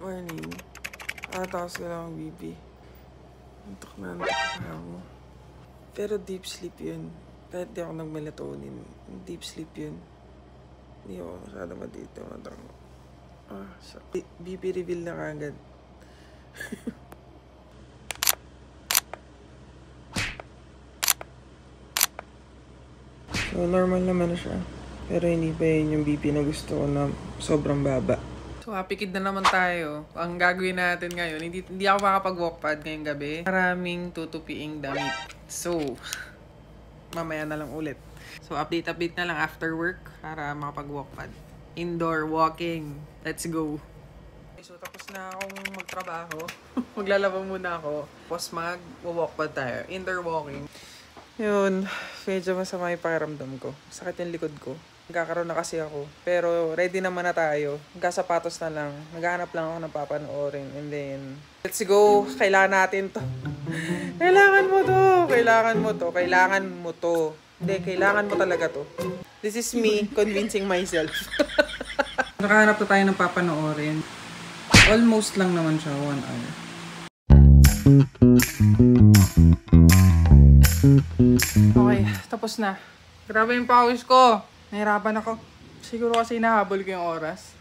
Morning. Atakas ko lang ang bibi. Antok na ako. Pero deep sleep yun. Kahit di ako nag-melatonin. Deep sleep yun. Hindi ako masyado madito. BP reveal na kagad. So, normal naman na siya. Pero hindi pa yun yung BP na gusto ko na sobrang baba. So, happy kid na naman tayo. Ang gagawin natin ngayon, hindi ako makapag-walk pad ngayong gabi. Maraming tutupiing damit. So, mamaya na lang ulit. So, update na lang after work para makapag-walk pad. Indoor walking. Let's go. Okay, so, tapos na akong magtrabaho. Maglalaba muna ako. Tapos mag-walk pad tayo. Indoor walking. Yun, medyo masama yung pakiramdam ko. Sakit yung likod ko. Nagkakaroon na kasi ako. Pero ready naman na tayo. Magkasapatos na lang. Naghahanap lang ako ng papanoorin. And then, let's go. Kailangan natin to. Kailangan mo to. Kailangan mo to. Kailangan mo to. Hindi, kailangan mo talaga to. This is me convincing myself. Nakahanap na tayo ng papanoorin. Almost lang naman siya. 1 hour. Okay, tapos na. Grabe yung pawis ko. Nahirapan ako. Siguro kasi nahabol ko yung oras.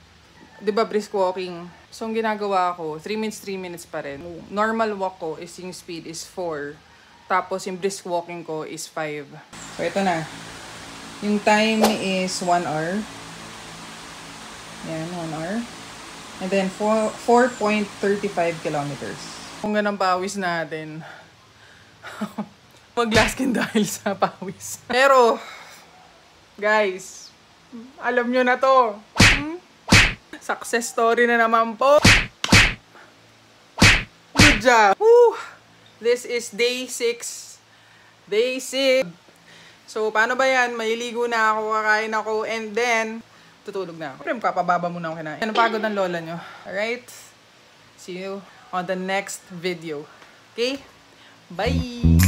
'Di ba brisk walking? So, ang ginagawa ko, 3 minutes pa rin. Normal walk ko is yung speed is 4. Tapos yung brisk walking ko is 5. So, ito na. Yung time is 1 hour. Yan, 1 hour. And then, 4.35 kilometers. Kung ganang pawis natin, mag-laskin dahil sa pawis. Pero, guys, alam nyo na to. Success story na naman po. Good job. Woo! This is day 6. Day 6. So, paano ba yan? Mailigo na ako, kakain ako, and then, tutulog na ako. Pero papababa muna ako kinain. Napagod ng lola nyo. Alright? See you on the next video. Okay? Bye!